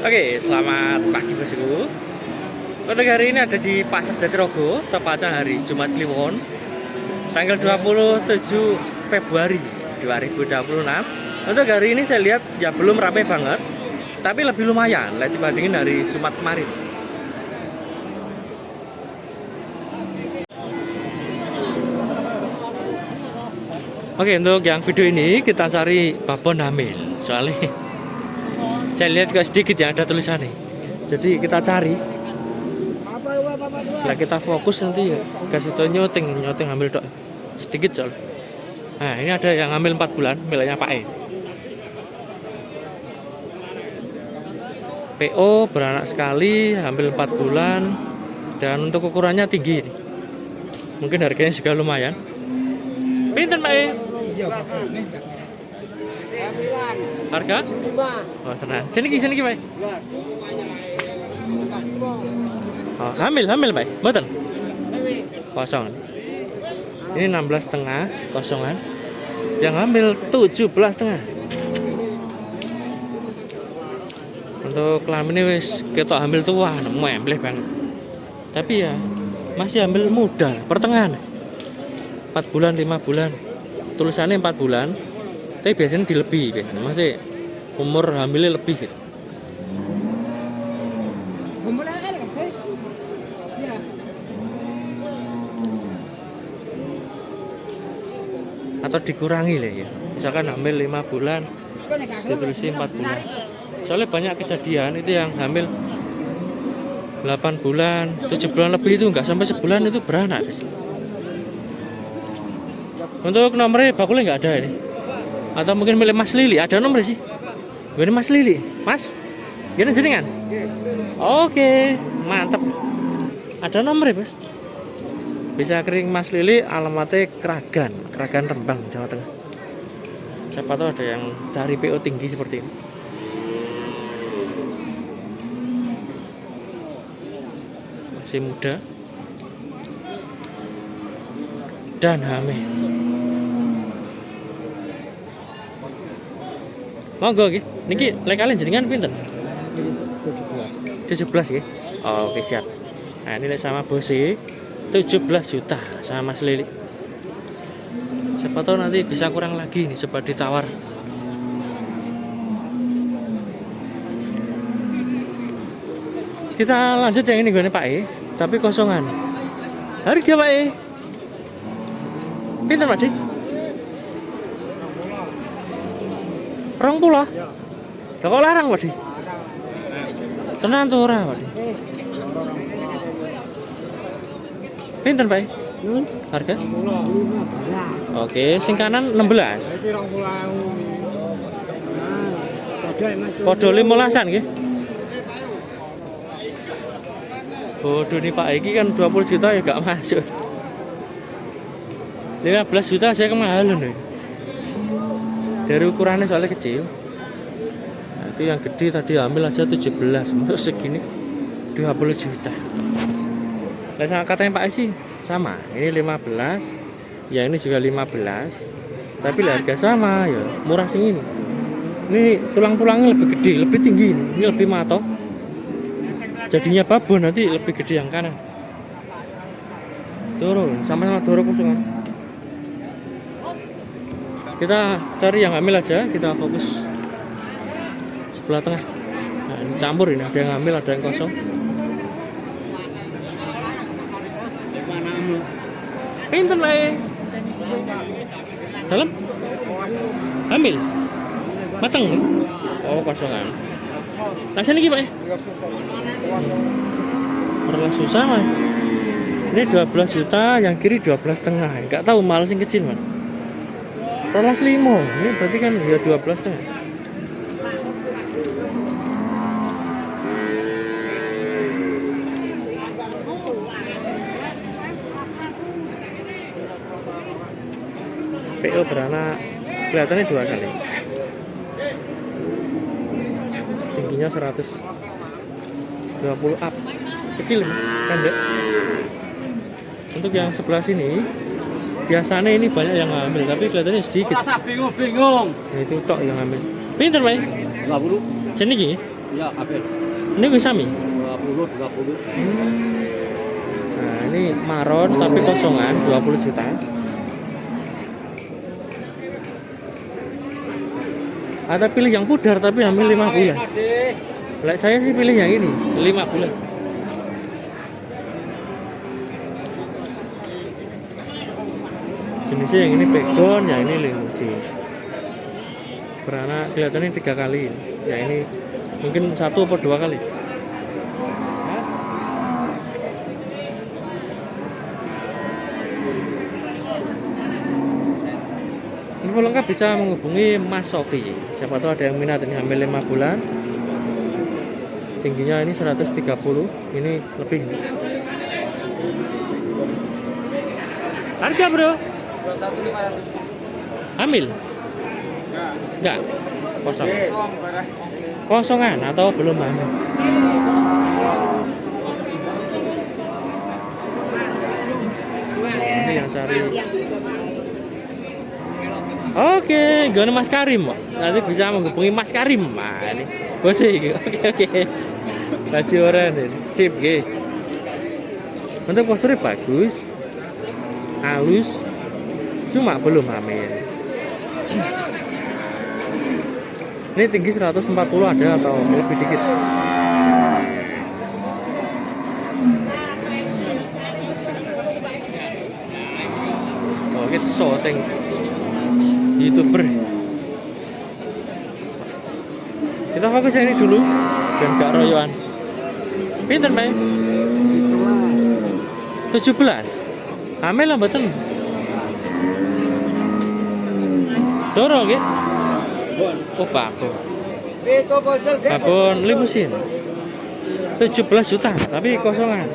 Oke, selamat pagi bosku. Untuk hari ini ada di Pasar Jatirogo, tepatnya hari Jumat Kliwon, tanggal 27 Februari 2026. Untuk hari ini saya lihat ya belum ramai banget, tapi lebih lumayan lah dibandingin hari Jumat kemarin. Oke, untuk yang video ini kita cari babon hamil. Soalnya saya lihat kok sedikit yang ada tulisannya. Jadi kita cari. Lah kita fokus nanti ya. Kasih tau nyoteng hamil dok. Sedikit soal. Nah, ini ada yang hamil 4 bulan, miliknya Pak E. PO beranak sekali, hamil 4 bulan. Dan untuk ukurannya tinggi. Mungkin harganya juga lumayan. Pinten Pak E? Harga? Oh tenang. Sini Pak. Oh, hamil Pak. Betul. Kosong. Ini 16,5 kosongan. Yang hamil 17,5. Untuk kelamin ini wis ketok hamil tua, membleh banget. Tapi ya masih hamil muda, pertengahan. 4 bulan, 5 bulan. Tulisannya 4 bulan. Tapi biasanya dilebih biasanya. Masih umur hamilnya lebih gitu. Atau dikurangi lah ya. Misalkan hamil 5 bulan ditulisin 4 bulan. Soalnya banyak kejadian itu yang hamil 8 bulan, 7 bulan lebih itu enggak sampai sebulan itu beranak. Untuk nomornya bakulnya nggak ada ini. Atau mungkin milik Mas Lili, ada nomor sih. Ini Mas Lili, Mas. Gini jenengan. Oke, mantap. Ada nomor ya, Mas. Bisa kering Mas Lili, alamatnya Kragan Rembang, Jawa Tengah. Siapa tahu ada yang cari PO tinggi seperti ini. Masih muda dan hamil. Monggo nggih. Niki lek kalian jenengan pinten? 17 nggih. Oh, oke siap. Nah, ini sama Bosi 17 juta sama Mas Lili. Siapa tahu nanti bisa kurang lagi nih, coba ditawar. Kita lanjut yang ini gue Pak E, tapi kosongan. Harga Pak E. Pinten Pak Dik? 20. Lah kok larang Pak Dik? Tenan tuh ora Pak Dik. Pinten Pak? Harga? Oke, sing kanan 16. Podo 15-an nggih. Bodoh nih Pak, iki kan 20 juta ya gak masuk. 15 juta saya kemahalan nih. Dari ukurannya soalnya kecil. Nah, itu yang gede tadi hamil aja 17, masuk segini 20 juta. Nah, sama katanya Pak sih sama, ini 15, yang ini juga 15, tapi harga sama ya, murah sing ini. Ini tulang-tulangnya lebih gede, lebih tinggi ini lebih matok. Jadinya babon nanti lebih gede yang kanan. Turun, sama-sama turun kosongan. Kita cari yang hamil aja, kita fokus sebelah tengah. Nah, ini campur ini, ada yang hamil, ada yang kosong. Pinten wae. Dalam? Hamil? Mateng? Oh, kosongan. Nah, sini iki, Pak. Orang susah, Mas. Ini 12 juta, yang kiri 12,5. Enggak tahu malah sing kecil, Mas. 12,5. Ini berarti kan ya 12,5. PO beranak kelihatannya 2 kali. Tingginya 120 up. Kecil pendek. Untuk yang sebelah sini biasanya ini banyak yang hamil, tapi kelihatannya sedikit. Rasa bingung. Nah, itu tok yang hamil. Pinter, Pak? 20. Sini gini. Iya, kabeh. Ini wis sami. 20. Nah, ini maron tapi kosongan 20 juta. Ada pilih yang pudar tapi hamil 5 bulan. Lek saya sih pilih yang ini 5 bulan. Jenisnya yang ini pegon, yang ini limusin. Beranak kelihatannya 3 kali. Yang ini mungkin 1 atau 2 kali. Mas. Info lengkap bisa menghubungi Mas Sofi. Siapa tahu ada yang minat, ini hamil 5 bulan. Tingginya ini 130, ini lebih. Harga bro? 21.500. Hamil? Enggak. Kosong. Kosongan atau belum hamil? Ini yang cari. Oke, gimana Mas Karim? Nanti bisa menghubungi Mas Karim. Nah, ini Oke. Baju oranye, sip, G. Untuk posturnya bagus, halus, cuma belum hamil. Ini tinggi 140 ada atau lebih dikit. Oke, shooting YouTuber. Kita fokus yang ini dulu dan gak royoan. Pinter, Pak? 17. Hamil lah mboten. Toro nggih. Oh, babon limusin. 17 juta, tapi kosongan.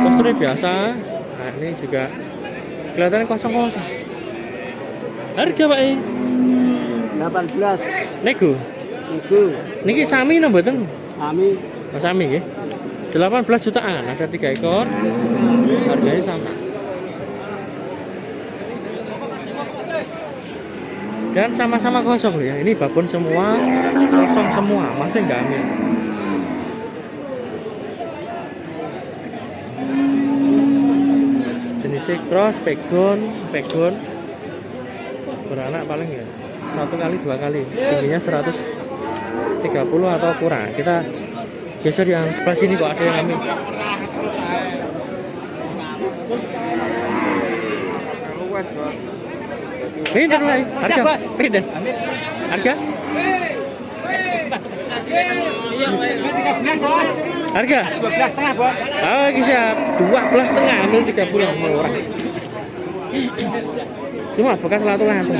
Posturnya biasa. Nah, ini juga kelihatannya kosong-kosong. Harga Pak? 18. Nego. Niki sami nang mboten? Sami. Oh, sami nggih. 18 jutaan, ada 3 ekor. Harganya sama. Dan sama-sama kosong ya. Ini babon semua, kosong semua, maksudnya nggak hamil. Jenisnya cross, pegon. Beranak paling ya 1 kali 2 kali. Tingginya 130 atau kurang. Kita geser yang sebelah sini kok ada yang hamil. Pinter lah, harga pinter. Harga? Harga? 12,5, Bos. Oh, siap. 12,5 ambil 3 bulan murah. Cuma bekas latu-latu.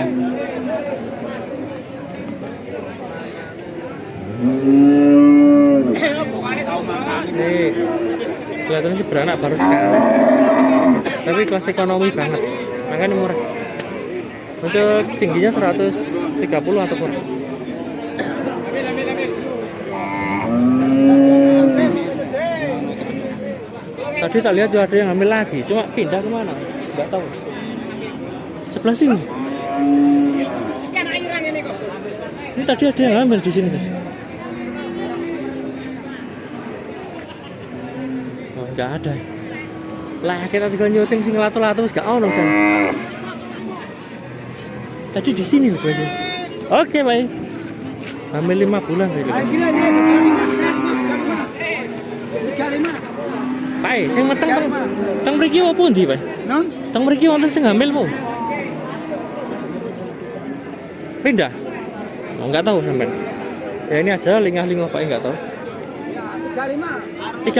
Nih, kelihatannya sih beranak baru sekali. Tapi kelas ekonomi banget. Makanya murah. Untuk tingginya 130 atau kurang. Tadi tak lihat juga ada yang hamil lagi, cuma pindah kemana? Nggak tahu. Sebelah sini. Ini tadi ada yang hamil di sini. Oh, nggak ada. Lah kita juga nyuting sing latu-latu wis gak ono sen. Tadi di sini loh aja. Oke, baik. Hamil 5 bulan tadi. Pak, sing meteng teng mriki opo ndi, Pak? Non? Teng mriki wonten sing hamil po. Pindah. Oh, enggak tahu sampean. Ya ini aja lingah-lingah Pak, enggak tahu. 35.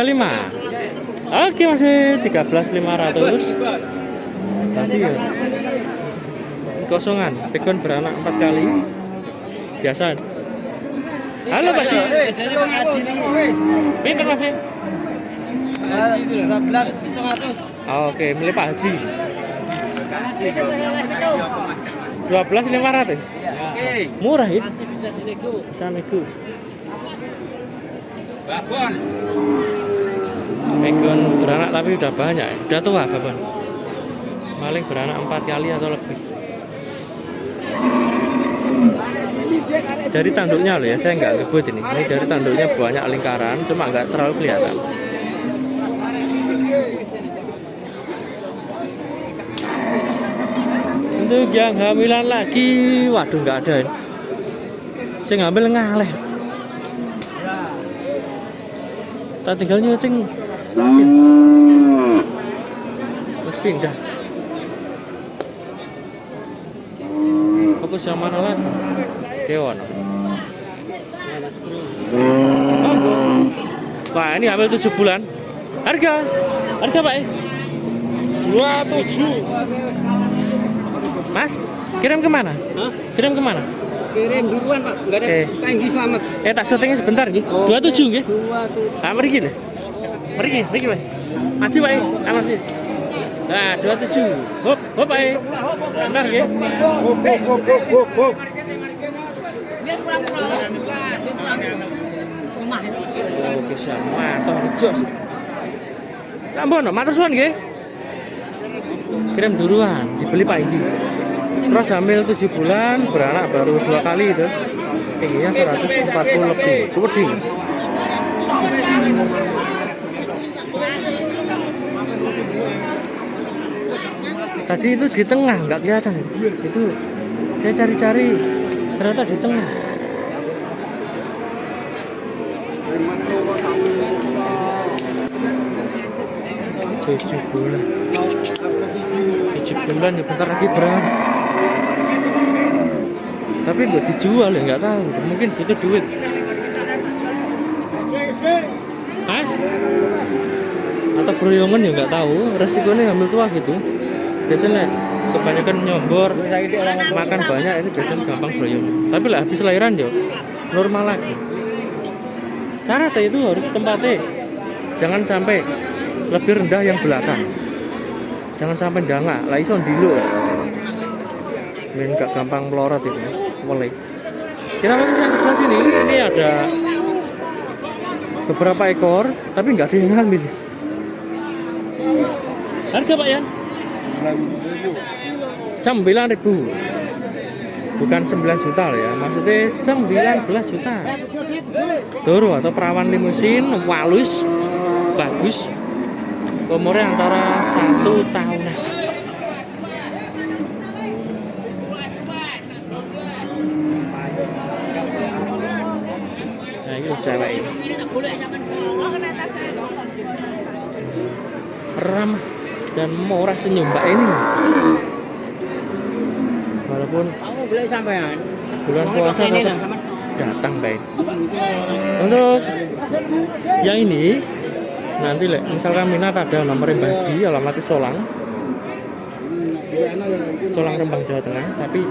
Oke, masih 13.500. Tapi ya kosongan, pegon beranak 4 kali. Biasa. Halo Pak sih. Pinter Mas. Haji 12.500. Oke, milih Pak Haji. 12.500. Murah ya? Masih bisa dinego. Bisa nego. Babon. Pegon beranak tapi udah banyak, udah tua babon. Paling beranak 4 kali atau lebih. Dari tanduknya loh ya, saya nggak ngebut ini. Ini dari tanduknya banyak lingkaran, cuma nggak terlalu kelihatan. Untuk yang hamilan lagi, waduh nggak ada ini. Saya ngambil ngaleh. Tak tinggal nyuting. Mas pindah. Fokus yang mana lagi? Kewan. Wah, ini hamil 7 bulan. Harga Pak? 27. Mas, kirim kemana? Hah? Kirim kemana? Kirim duluan, Pak. Enggak ada tanggi selamat. Tak syutingnya sebentar nggih. 27 nggih. 27. Ah, mriki lho. Mriki, Pak. Masih Pak. Masih. Nah, 27. Hop, Pak. Benar nggih. Hop. Biar kurang-kurang. Lemah. Oke, sama toh jos. Sampun, matur suwun nggih. Kirim duluan, dibeli Pak Indi. Terus hamil 7 bulan, beranak baru 2 kali itu. Tingginya 140 lebih. Itu wedi. Tadi itu di tengah, nggak kelihatan. Itu saya cari-cari, ternyata di tengah. Tujuh bulan ya, bentar lagi beranak. Tapi nggak dijual ya, nggak tahu. Mungkin butuh duit. Mas? Atau beroyongan ya nggak tahu. Resikonya hamil tua gitu. Biasanya kebanyakan nyombor, makan banyak itu biasanya gampang beroyongan. Tapi lah habis lahiran ya normal lagi. Syaratnya itu harus tempatnya jangan sampai lebih rendah yang belakang. Jangan sampai ndangak, lah iso ndilo. Men gak gampang melorot itu. Mulai. Kita fokus yang sebelah sini, ini ada beberapa ekor, tapi nggak ada yang ngambil. Harga Pak Yan? 9.000. Bukan 9 juta loh ya, maksudnya 19 juta. Toro atau perawan limusin, walus, bagus. Umurnya antara 1 tahunan. Nah ini cewek ini. Ramah dan murah senyum Mbak ini. Walaupun bulan puasa tetap datang Mbak ini. Untuk yang ini nanti misalkan minat ada nomor Mbah Ji, alamatnya Solang Rembang Jawa Tengah, tapi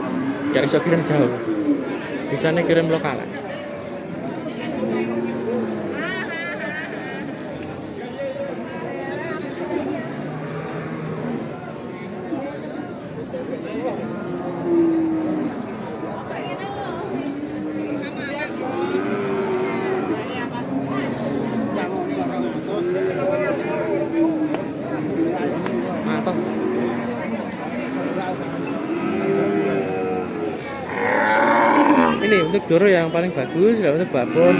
gak bisa kirim jauh, bisa nih kirim lokal. Mantap. Ini untuk doro yang paling bagus, dan untuk babon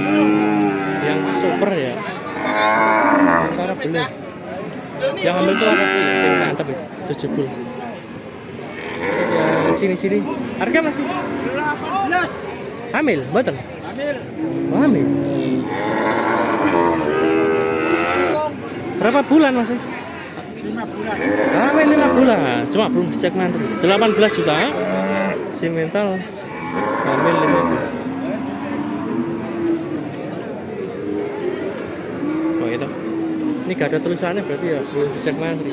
yang super ya. Antara belum. Yang ambil tuh apa tuh? Sini mantap itu, 70. Ya sini. Harga masih? 18. Hamil, betul? Hamil. Oh, hamil. Berapa bulan masih? 5 bulan. Hamil 5 bulan, cuma belum dicek nanti. 18 juta. Si mental hamil 5 bulan. Oh itu. Ini gak ada tulisannya berarti ya belum dicek nanti.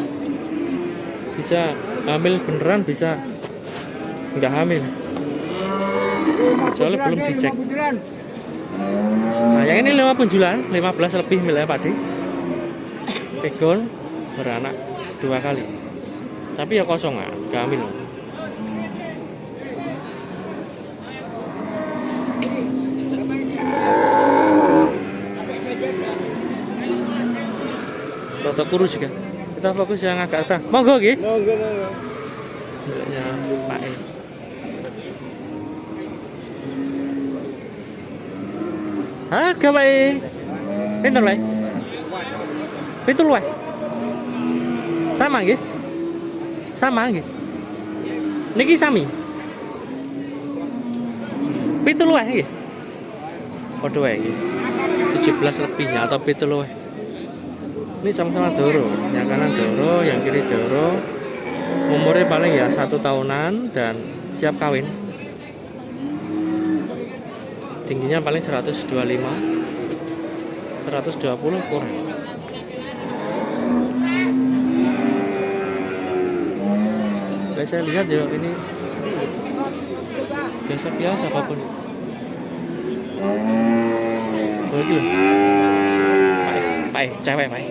Bisa hamil beneran, bisa nggak hamil. Soalnya belum dicek. Nah yang ini 5 punjulan, 15 lebih misalnya Pak Di. Pegon beranak 2 kali. Tapi ya kosong nggak hamil. Rata kurus juga. Kita fokus yang agak atas. Monggo nggih. Monggo. Ya, Pak. Harga wae. Pinten wae? 7 wae. Sama nggih? Sama nggih. Niki sami. 7 wae nggih. Padha wae nggih. 17 lebih atau 7 wae. Ini sama-sama doro, yang kanan doro, yang kiri doro. Umurnya paling ya 1 tahunan dan siap kawin. Tingginya paling 125, 120 kurang. Saya lihat ya ini biasa-biasa apapun. Oh gitu. Pak, cewek pak.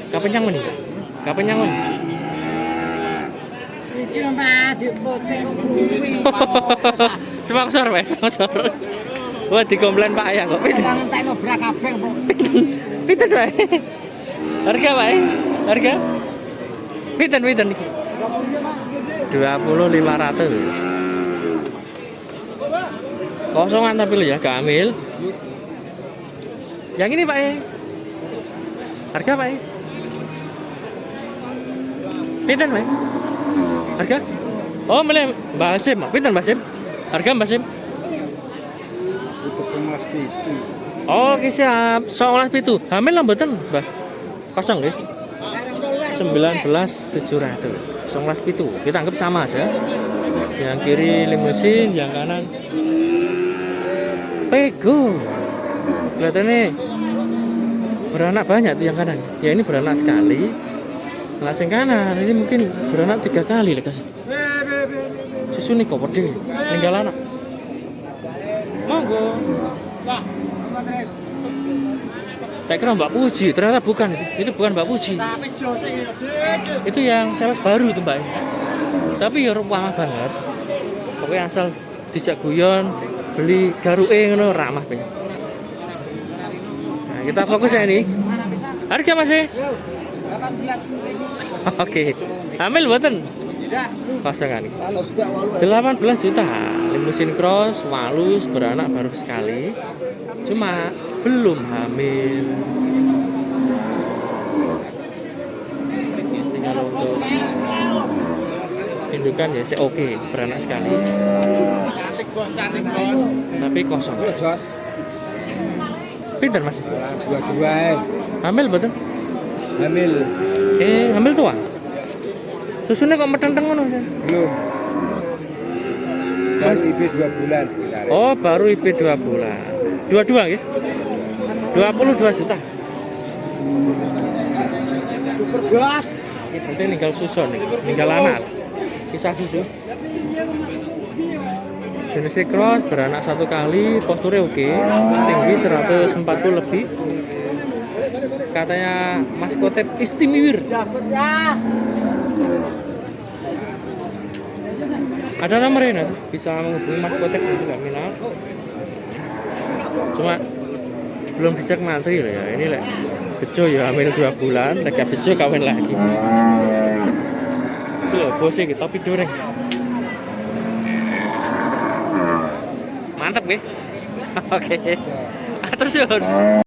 Kapan yang mana? Kapan yang mana? Iki lho Mas, dipotong kuwi. Sponsor pak, sponsor. Wah dikomplain Pak Ayah kok. Jangan tak nobrak kabeh kok. Pinten pak? Harga pak? Harga? Pinten iki? 20.500. Kosongan tapi lo ya, gak ambil. Yang ini Pak. Harga Pak. Pinten Pak? Harga? Oh, milih Mbak Hasim. Pinten Mbak Hasim? Harga Mbak Hasim? Oke siap. 19.7. Hamil lah mboten, Mbah? Kosong nggih. 19.700. 19.7. Kita anggap sama aja. Yang kiri limusin, yang kanan pego. Kelihatannya beranak banyak tuh yang kanan. Ya ini beranak sekali. Nah, yang kanan ini mungkin beranak 3 kali lah kasih. Susu nih kok pede, ninggal anak. Monggo. Tak kira Mbak Puji, ternyata bukan itu. Itu bukan Mbak Puji. Itu yang sales baru tuh Mbak. Tapi ya ramah banget. Pokoknya asal dijak guyon, beli garuke ngono ramah banget. Nah, kita fokus ya ini. Harga masih? 18. Oke. Hamil mboten? Pasangan. 18 juta. Limusin cross, walus, beranak baru sekali. Cuma belum hamil. Tinggal untuk indukan ya sih oke, beranak sekali. Tapi kosong. Pinter Mas? 22. Hamil betul? Hamil. Hamil tua? Susunya kok metenteng ngono sih? Belum. Baru IP 2 bulan sekitar. Oh, baru IP 2 bulan. 22 ya? 22 juta. Super gas. Nanti ninggal susu nih, ninggal anak. Kisah susu. Jenisnya cross, beranak 1 kali, posturnya oke, tinggi 140 lebih. Katanya maskote istimewa. Ada nomornya nanti bisa menghubungi maskote juga minat. Cuma belum dicek mantri loh ya. Ini lah bejo ya hamil 2 bulan, lagi bejo kawin lagi. Itu loh bosnya kita topi doreng. Mantap ya. Oke. Terus